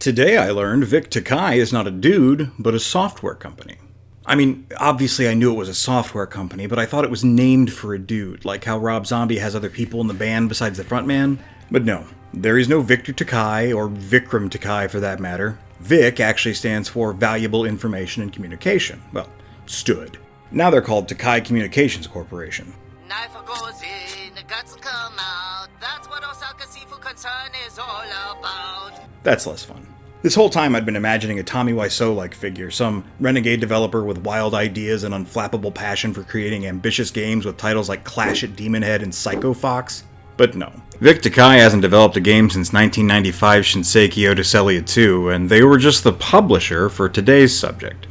Today I learned Vic Tokai is not a dude, but a software company. I mean, obviously I knew it was a software company, but I thought it was named for a dude, like how Rob Zombie has other people in the band besides the frontman. But no, there is no Victor Tokai, or Vikram Tokai for that matter. Vic actually stands for Valuable Information and Communication. Well, stood. Now they're called Tokai Communications Corporation. Knife goes in, the guts come out. That's what Osaka Seafood Concern is all about. That's less fun. This whole time I'd been imagining a Tommy Wiseau-like figure, some renegade developer with wild ideas and unflappable passion for creating ambitious games with titles like Clash at Demon Head and Psycho Fox. But no. Vic Tokai hasn't developed a game since 1995's Shinseki Odyssey 2, and they were just the publisher for today's subject.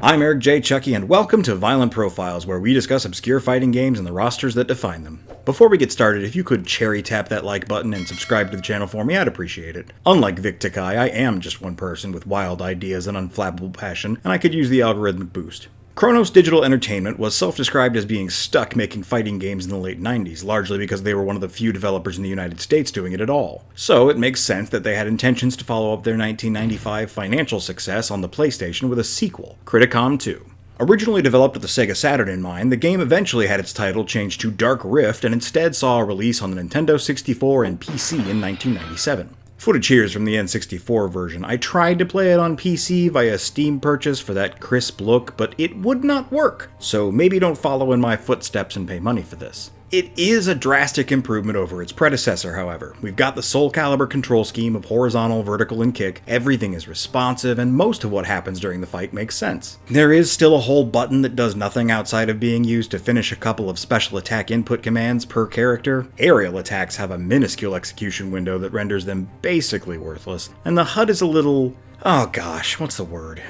I'm Eric J. Chucky, and welcome to Violent Profiles, where we discuss obscure fighting games and the rosters that define them. Before we get started, if you could cherry tap that like button and subscribe to the channel for me, I'd appreciate it. Unlike Vic Tokai, I am just one person with wild ideas and unflappable passion, and I could use the algorithmic boost. Kronos Digital Entertainment was self-described as being stuck making fighting games in the late 90s, largely because they were one of the few developers in the United States doing it at all. So it makes sense that they had intentions to follow up their 1995 financial success on the PlayStation with a sequel, Criticom 2. Originally developed with the Sega Saturn in mind, the game eventually had its title changed to Dark Rift and instead saw a release on the Nintendo 64 and PC in 1997. Footage here is from the N64 version. I tried to play it on PC via Steam purchase for that crisp look, but it would not work, so maybe don't follow in my footsteps and pay money for this. It is a drastic improvement over its predecessor, however. We've got the Soul Calibur control scheme of horizontal, vertical, and kick, everything is responsive, and most of what happens during the fight makes sense. There is still a whole button that does nothing outside of being used to finish a couple of special attack input commands per character. Aerial attacks have a minuscule execution window that renders them basically worthless, and the HUD is a little... oh gosh, what's the word?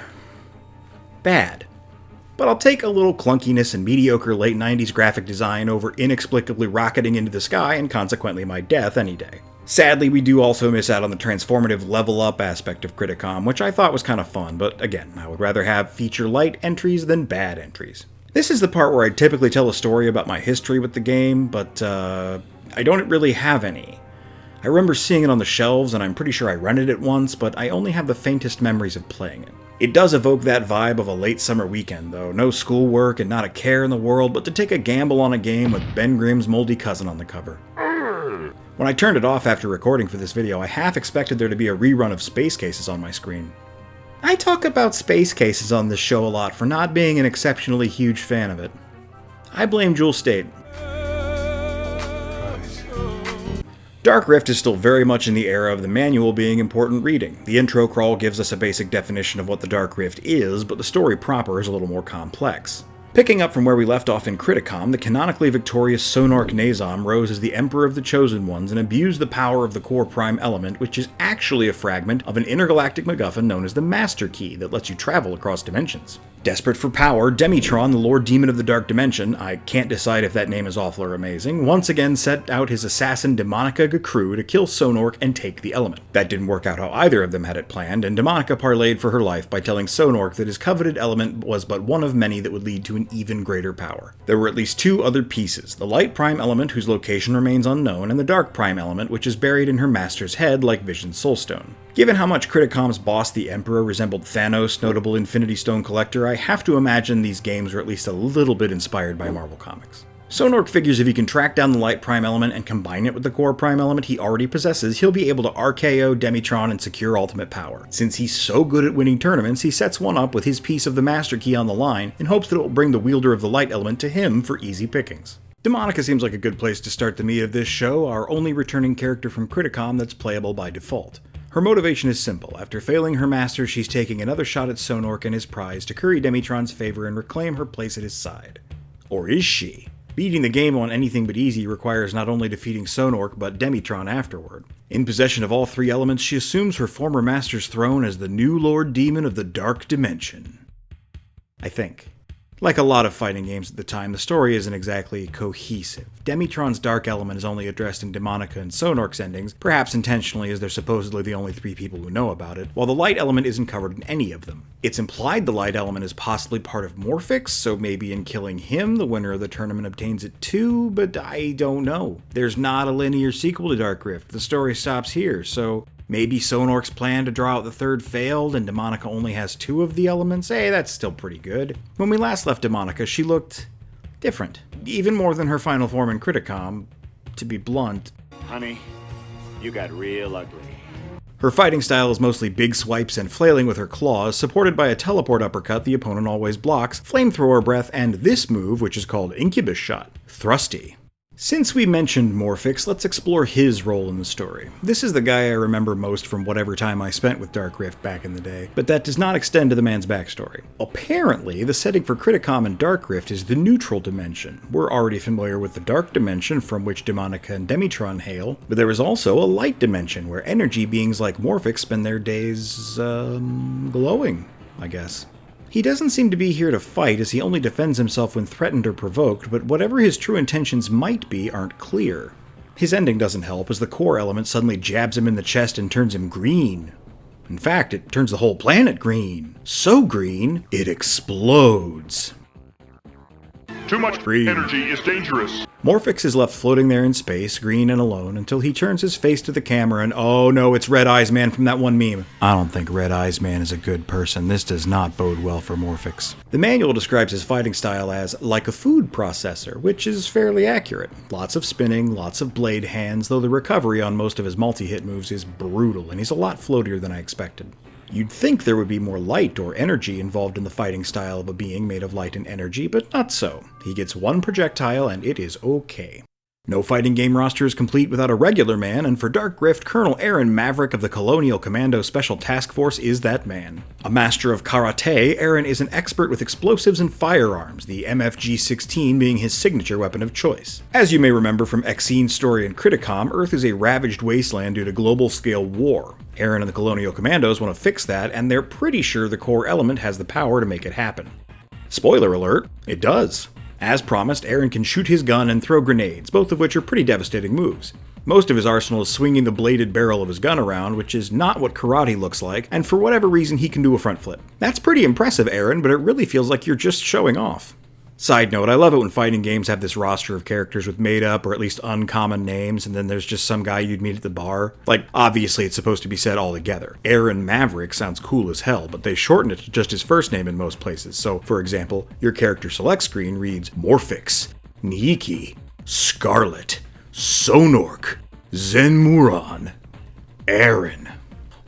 Bad. But I'll take a little clunkiness and mediocre late 90s graphic design over inexplicably rocketing into the sky and consequently my death any day. Sadly, we do also miss out on the transformative level up aspect of Criticom, which I thought was kind of fun, but again, I would rather have feature light entries than bad entries. This is the part where I typically tell a story about my history with the game, but I don't really have any. I remember seeing it on the shelves and I'm pretty sure I rented it once, but I only have the faintest memories of playing it. It does evoke that vibe of a late summer weekend, though. No schoolwork and not a care in the world, but to take a gamble on a game with Ben Grimm's moldy cousin on the cover. When I turned it off after recording for this video, I half expected there to be a rerun of Space Cases on my screen. I talk about Space Cases on this show a lot for not being an exceptionally huge fan of it. I blame Jewel State. Dark Rift is still very much in the era of the manual being important reading. The intro crawl gives us a basic definition of what the Dark Rift is, but the story proper is a little more complex. Picking up from where we left off in Criticom, the canonically victorious Sonork Nazom rose as the Emperor of the Chosen Ones and abused the power of the core prime element, which is actually a fragment of an intergalactic MacGuffin known as the Master Key that lets you travel across dimensions. Desperate for power, Demitron, the Lord Demon of the Dark Dimension, I can't decide if that name is awful or amazing, once again set out his assassin Demonica to kill Sonork and take the element. That didn't work out how either of them had it planned, and Demonica parlayed for her life by telling Sonork that his coveted element was but one of many that would lead to an even greater power. There were at least two other pieces, the Light Prime element, whose location remains unknown, and the Dark Prime element, which is buried in her master's head like Vision's Soulstone. Given how much Criticom's boss, the Emperor, resembled Thanos' notable Infinity Stone collector, I have to imagine these games were at least a little bit inspired by Marvel Comics. Sonork figures if he can track down the Light Prime element and combine it with the Core Prime element he already possesses, he'll be able to RKO Demitron and secure ultimate power. Since he's so good at winning tournaments, he sets one up with his piece of the Master Key on the line in hopes that it will bring the wielder of the Light element to him for easy pickings. Demonica seems like a good place to start the meat of this show, our only returning character from Criticom that's playable by default. Her motivation is simple. After failing her master, she's taking another shot at Sonork and his prize to curry Demitron's favor and reclaim her place at his side. Or is she? Beating the game on anything but easy requires not only defeating Sonork, but Demitron afterward. In possession of all three elements, she assumes her former master's throne as the new Lord Demon of the Dark Dimension. I think. Like a lot of fighting games at the time, the story isn't exactly cohesive. Demitron's dark element is only addressed in Demonica and Sonork's endings, perhaps intentionally as they're supposedly the only 3 people who know about it, while the light element isn't covered in any of them. It's implied the light element is possibly part of Morphix, so maybe in killing him, the winner of the tournament obtains it too, but I don't know. There's not a linear sequel to Dark Rift, the story stops here, so maybe Sonork's plan to draw out the 3rd failed and Demonica only has 2 of the elements? Hey, that's still pretty good. When we last left Demonica, she looked different. Even more than her final form in Criticom, to be blunt. Honey, you got real ugly. Her fighting style is mostly big swipes and flailing with her claws, supported by a teleport uppercut the opponent always blocks, flamethrower breath, and this move, which is called Incubus Shot. Thrusty. Since we mentioned Morphix, let's explore his role in the story. This is the guy I remember most from whatever time I spent with Dark Rift back in the day, but that does not extend to the man's backstory. Apparently, the setting for Criticom and Dark Rift is the neutral dimension. We're already familiar with the dark dimension from which Demonica and Demitron hail, but there is also a light dimension where energy beings like Morphix spend their days, glowing, I guess. He doesn't seem to be here to fight, as he only defends himself when threatened or provoked, but whatever his true intentions might be aren't clear. His ending doesn't help, as the core element suddenly jabs him in the chest and turns him green. In fact, it turns the whole planet green. So green, it explodes. Too much green energy is dangerous. Morphix is left floating there in space, green and alone, until he turns his face to the camera and oh no, it's Red Eyes Man from that one meme. I don't think Red Eyes Man is a good person. This does not bode well for Morphix. The manual describes his fighting style as like a food processor, which is fairly accurate. Lots of spinning, lots of blade hands, though the recovery on most of his multi-hit moves is brutal, and he's a lot floatier than I expected. You'd think there would be more light or energy involved in the fighting style of a being made of light and energy, but not so. He gets one projectile and it is okay. No fighting game roster is complete without a regular man, and for Dark Rift, Colonel Aaron Maverick of the Colonial Commando Special Task Force is that man. A master of karate, Aaron is an expert with explosives and firearms, the MFG-16 being his signature weapon of choice. As you may remember from Exine's story in Criticom, Earth is a ravaged wasteland due to global-scale war. Aaron and the Colonial Commandos want to fix that, and they're pretty sure the core element has the power to make it happen. Spoiler alert, it does. As promised, Aaron can shoot his gun and throw grenades, both of which are pretty devastating moves. Most of his arsenal is swinging the bladed barrel of his gun around, which is not what karate looks like, and for whatever reason he can do a front flip. That's pretty impressive, Aaron, but it really feels like you're just showing off. Side note, I love it when fighting games have this roster of characters with made-up or at least uncommon names, and then there's just some guy you'd meet at the bar. Like, obviously it's supposed to be said all together. Aaron Maverick sounds cool as hell, but they shorten it to just his first name in most places. So, for example, your character select screen reads Morphix, Niiki, Scarlet, Sonork, Zenmuron, Aaron.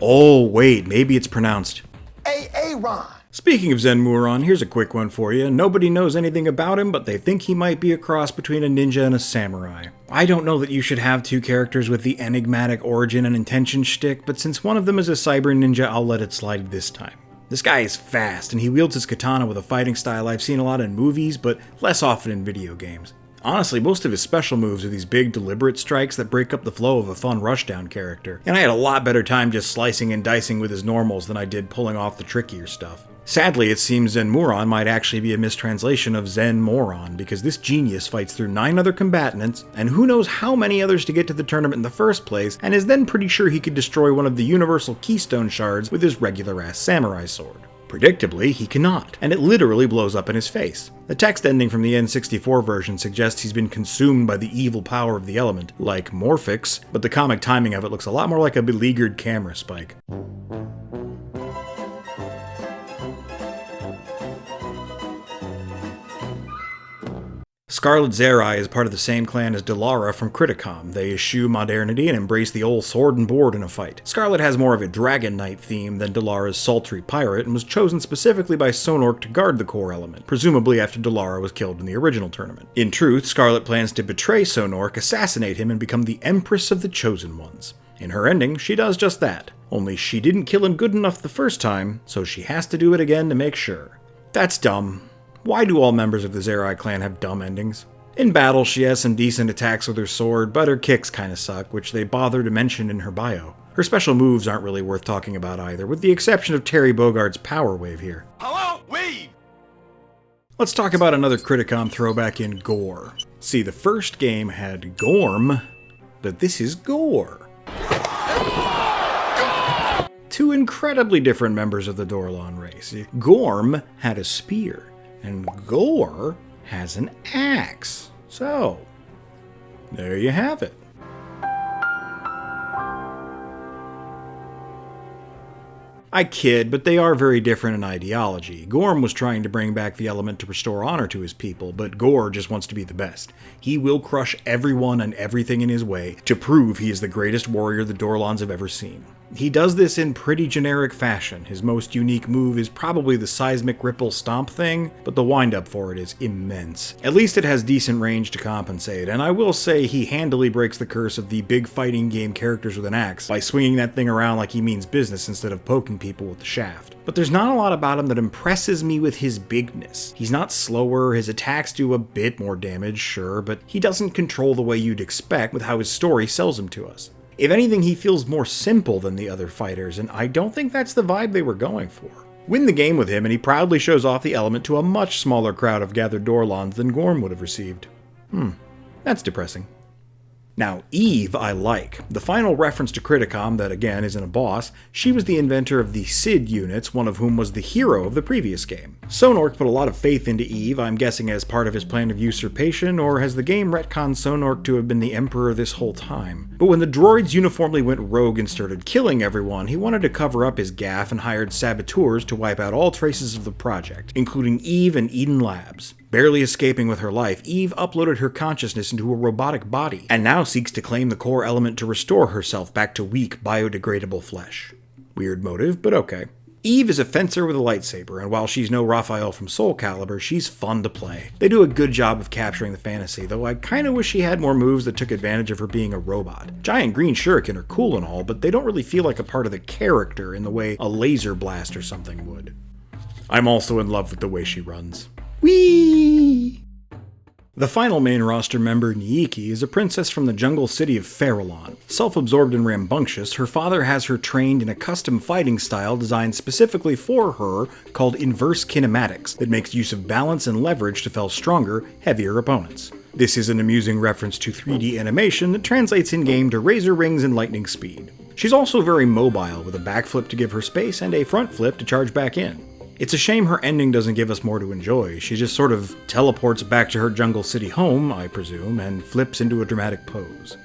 Oh wait, maybe it's pronounced Aaron. Speaking of Zenmuron, here's a quick one for you. Nobody knows anything about him, but they think he might be a cross between a ninja and a samurai. I don't know that you should have two characters with the enigmatic origin and intention shtick, but since one of them is a cyber ninja, I'll let it slide this time. This guy is fast, and he wields his katana with a fighting style I've seen a lot in movies, but less often in video games. Honestly, most of his special moves are these big, deliberate strikes that break up the flow of a fun rushdown character, and I had a lot better time just slicing and dicing with his normals than I did pulling off the trickier stuff. Sadly, it seems Zenmuron might actually be a mistranslation of Zenmoron, because this genius fights through 9 other combatants, and who knows how many others to get to the tournament in the first place, and is then pretty sure he could destroy one of the universal keystone shards with his regular-ass samurai sword. Predictably, he cannot, and it literally blows up in his face. The text ending from the N64 version suggests he's been consumed by the evil power of the element, like Morphix, but the comic timing of it looks a lot more like a beleaguered camera spike. Scarlet Zerai is part of the same clan as Delara from Criticom. They eschew modernity and embrace the old sword and board in a fight. Scarlet has more of a Dragon Knight theme than Delara's sultry pirate, and was chosen specifically by Sonork to guard the core element, presumably after Delara was killed in the original tournament. In truth, Scarlet plans to betray Sonork, assassinate him, and become the Empress of the Chosen Ones. In her ending, she does just that. Only she didn't kill him good enough the first time, so she has to do it again to make sure. That's dumb. Why do all members of the Zerai clan have dumb endings? In battle, she has some decent attacks with her sword, but her kicks kinda suck, which they bother to mention in her bio. Her special moves aren't really worth talking about either, with the exception of Terry Bogart's Power Wave here. Hello? Wave! Let's talk about another Criticom throwback in Gore. See, the first game had Gorm, but this is Gore. Two incredibly different members of the Dorlon race. Gorm had a spear, and Gore has an axe. So, there you have it. I kid, but they are very different in ideology. Gorm was trying to bring back the element to restore honor to his people, but Gore just wants to be the best. He will crush everyone and everything in his way to prove he is the greatest warrior the Dorlons have ever seen. He does this in pretty generic fashion. His most unique move is probably the seismic ripple stomp thing, but the windup for it is immense. At least it has decent range to compensate, and I will say he handily breaks the curse of the big fighting game characters with an axe by swinging that thing around like he means business instead of poking people with the shaft. But there's not a lot about him that impresses me with his bigness. He's not slower, his attacks do a bit more damage, sure, but he doesn't control the way you'd expect with how his story sells him to us. If anything, he feels more simple than the other fighters, and I don't think that's the vibe they were going for. Win the game with him, and he proudly shows off the element to a much smaller crowd of gathered Dorlons than Gorm would have received. That's depressing. Now, Eve I like. The final reference to Criticom that, again, isn't a boss, she was the inventor of the SID units, one of whom was the hero of the previous game. Sonork put a lot of faith into Eve, I'm guessing as part of his plan of usurpation, or has the game retconned Sonork to have been the Emperor this whole time? But when the droids uniformly went rogue and started killing everyone, he wanted to cover up his gaffe and hired saboteurs to wipe out all traces of the project, including Eve and Eden Labs. Barely escaping with her life, Eve uploaded her consciousness into a robotic body, and now seeks to claim the core element to restore herself back to weak, biodegradable flesh. Weird motive, but okay. Eve is a fencer with a lightsaber, and while she's no Raphael from Soul Calibur, she's fun to play. They do a good job of capturing the fantasy, though I kinda wish she had more moves that took advantage of her being a robot. Giant green shuriken are cool and all, but they don't really feel like a part of the character in the way a laser blast or something would. I'm also in love with the way she runs. Whee! The final main roster member, Niiki, is a princess from the jungle city of Farallon. Self-absorbed and rambunctious, her father has her trained in a custom fighting style designed specifically for her called inverse kinematics that makes use of balance and leverage to fell stronger, heavier opponents. This is an amusing reference to 3D animation that translates in-game to razor rings and lightning speed. She's also very mobile, with a backflip to give her space and a front flip to charge back in. It's a shame her ending doesn't give us more to enjoy. She just sort of teleports back to her jungle city home, I presume, and flips into a dramatic pose.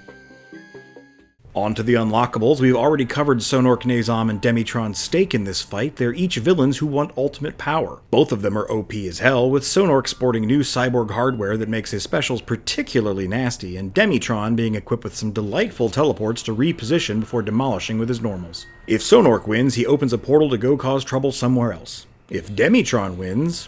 On to the unlockables. We've already covered Sonork, Nazom, and Demitron's stake in this fight. They're each villains who want ultimate power. Both of them are OP as hell, with Sonork sporting new cyborg hardware that makes his specials particularly nasty, and Demitron being equipped with some delightful teleports to reposition before demolishing with his normals. If Sonork wins, he opens a portal to go cause trouble somewhere else. If Demitron wins,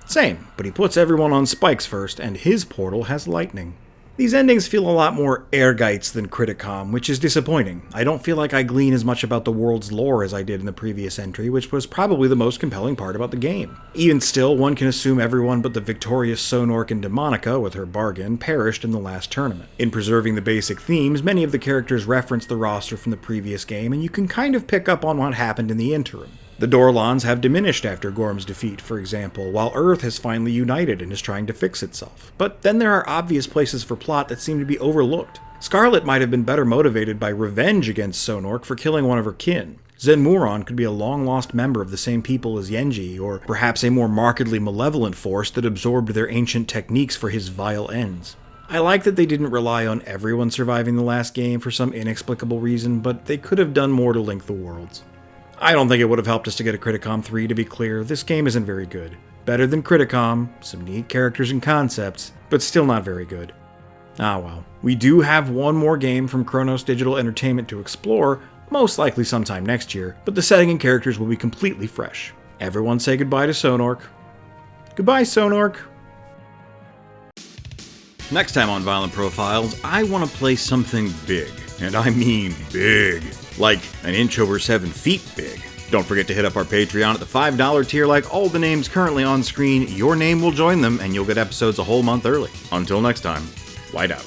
same, but he puts everyone on spikes first, and his portal has lightning. These endings feel a lot more Airgites than Criticom, which is disappointing. I don't feel like I glean as much about the world's lore as I did in the previous entry, which was probably the most compelling part about the game. Even still, one can assume everyone but the victorious Sonork and Demonica, with her bargain, perished in the last tournament. In preserving the basic themes, many of the characters reference the roster from the previous game, and you can kind of pick up on what happened in the interim. The Dorlons have diminished after Gorm's defeat, for example, while Earth has finally united and is trying to fix itself. But then there are obvious places for plot that seem to be overlooked. Scarlet might have been better motivated by revenge against Sonork for killing one of her kin. Zenmuron could be a long-lost member of the same people as Yenji, or perhaps a more markedly malevolent force that absorbed their ancient techniques for his vile ends. I like that they didn't rely on everyone surviving the last game for some inexplicable reason, but they could have done more to link the worlds. I don't think it would have helped us to get a Criticom 3, to be clear. This game isn't very good. Better than Criticom, some neat characters and concepts, but still not very good. Ah well. We do have one more game from Kronos Digital Entertainment to explore, most likely sometime next year, but the setting and characters will be completely fresh. Everyone say goodbye to Sonork. Goodbye, Sonork! Next time on Violent Profiles, I want to play something big. And I mean big. Like an inch over 7 feet big. Don't forget to hit up our Patreon at the $5 tier. Like all the names currently on screen, your name will join them and you'll get episodes a whole month early. Until next time, white out.